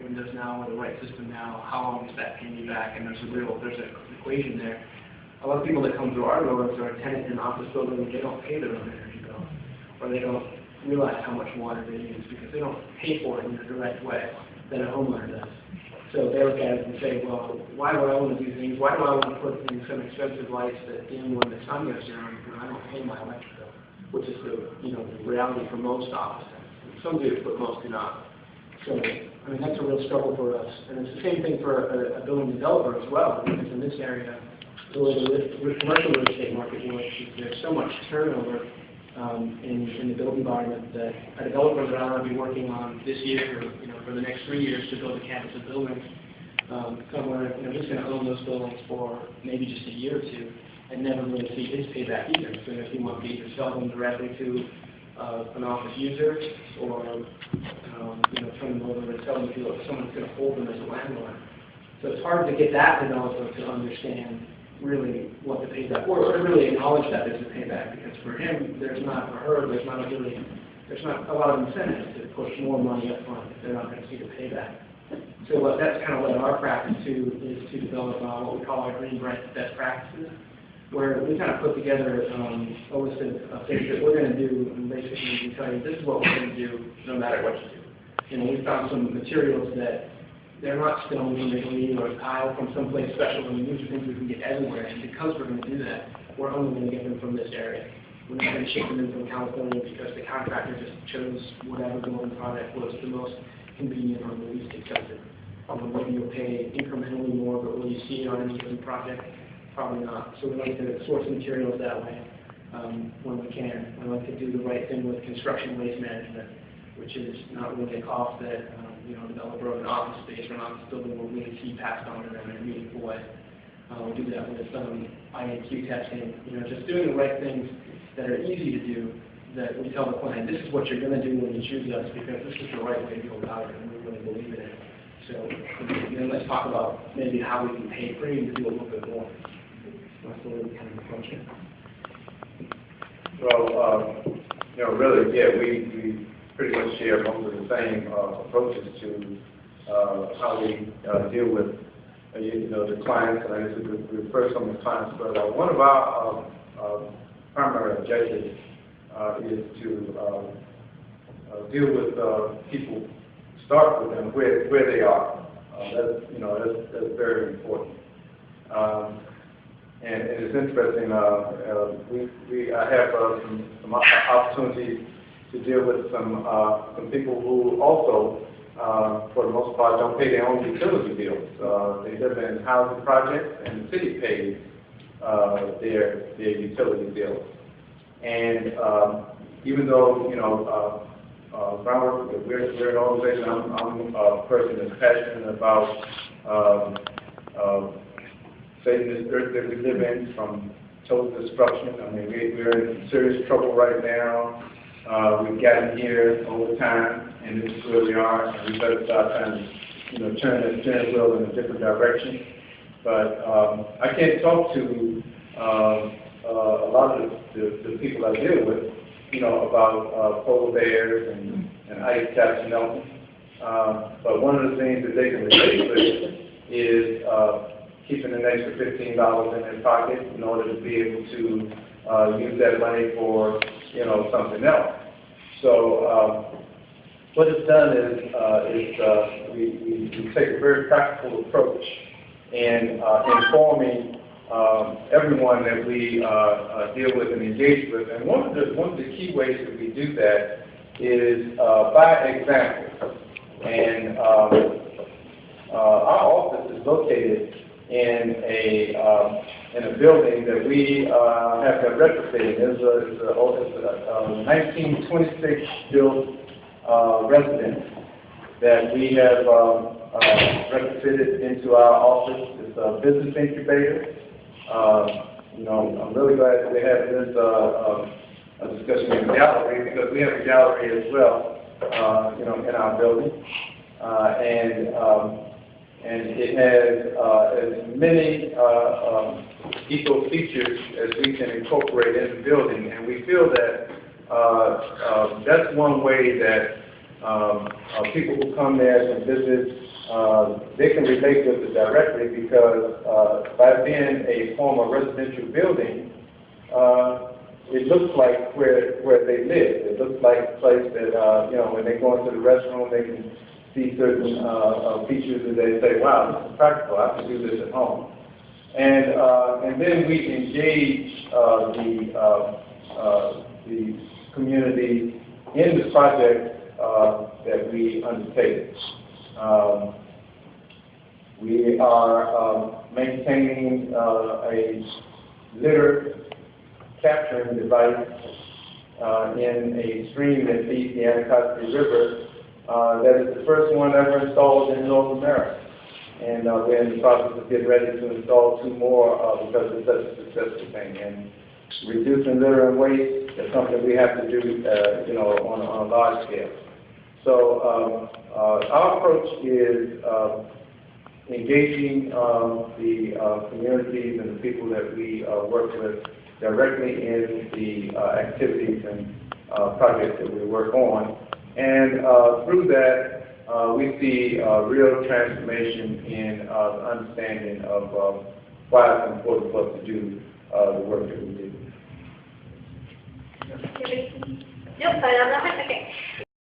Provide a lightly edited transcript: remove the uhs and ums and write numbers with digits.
windows now or the right system now, how long is that paying you back? And there's an equation there. A lot of people that come through our doors are a tenant in an office building and they don't pay their own energy bill, or they don't realize how much water they use because they don't pay for it in a direct way than a homeowner does. So they look at it and say, well, why do I want to do things? Why do I want to put in some expensive lights that even when the sun goes down, I don't pay my electric bill, which is the reality for most office tenants. Some do, but most do not. So I mean that's a real struggle for us, and it's the same thing for a building developer as well. Because in this area, the way the commercial real estate market works, there's so much turnover in the built environment that a developer that I want to be working on this year, or for the next 3 years to build a campus of buildings, somewhere just going to own those buildings for maybe just a year or two, and never really see its payback either. So if he wants to either sell them directly to an office user, or turn them over and sell them to someone who's going to hold them as a landlord. So it's hard to get that developer to understand really what the payback, or to really acknowledge that there's a payback, because for him, there's not a lot of incentive to push more money up front if they're not going to see the payback. So that's kind of what our practice too is, to develop what we call our green best practices, where we kind of put together a list of things that we're going to do, and basically we tell you this is what we're going to do no matter what you do. We found some materials that they're not stone from Italy or tile from someplace special. I mean, these are things we can get everywhere, and because we're going to do that, we're only going to get them from this area. We're not going to ship them in from California because the contractor just chose whatever building product was the most convenient or the least expensive. Maybe you'll pay incrementally more, but will you see it on any given project? Probably not. So we like to source materials that way when we can. We like to do the right thing with construction waste management, which is not really a cost that a developer of an office space or an office building will really see passed on to them in a meaningful way. We do that with IAQ testing, just doing the right things that are easy to do, that we tell the client, this is what you're going to do when you choose us, because this is the right way to go about it, and we really believe in it. So then let's talk about maybe how we can pay premium to do a little bit more. That's the way we kind of approach it. Well, really, yeah, we pretty much share most of the same approaches to how we deal with the clients, and I guess we refer some of the clients. But one of our primary objectives is to deal with people, start with them where they are. That's very important. And it's interesting. I have some opportunities to deal with some people who also, for the most part, don't pay their own utility bills. They live in housing projects, and the city pays their utility bills. And even though we're an organization, I'm a person that's passionate about saving this earth that we live in from total destruction. I mean, we're in serious trouble right now. We've gotten here over time, and this is where we are, and we better start trying to turn the steering wheel in a different direction. But I can't talk to a lot of the people I deal with, about polar bears and ice caps and melting. But one of the things that they can relate with is keeping an extra $15 in their pocket in order to be able to use that money for something else. So what it's done is we take a very practical approach in informing everyone that we deal with and engage with. And one of the key ways that we do that is by example. And our office is located in a building that we have been retrofitting. It's a 1926 built residence that we have retrofitted into our office. It's a business incubator. I'm really glad that we have this a discussion in the gallery, because we have a gallery as well, in our building, and it has as many eco features as we can incorporate in the building, and we feel that that's one way that people who come there and visit they can relate with it directly because by being a former residential building, it looks like where they live. It looks like a place that, when they go into the restroom, they can see certain features and they say, wow, this is practical, I can do this at home. And then we engage the community in the project that we undertake. We are maintaining a litter capturing device in a stream that feeds the Anacostia River that is the first one ever installed in North America. And we're in the process of getting ready to install 2 more because it's such a successful thing. And reducing litter and waste is something we have to do, on a large scale. So our approach is engaging the communities and the people that we work with directly in the activities and projects that we work on. And through that, we see real transformation in the understanding of why it's important for us to do the work that we do. Nope, okay.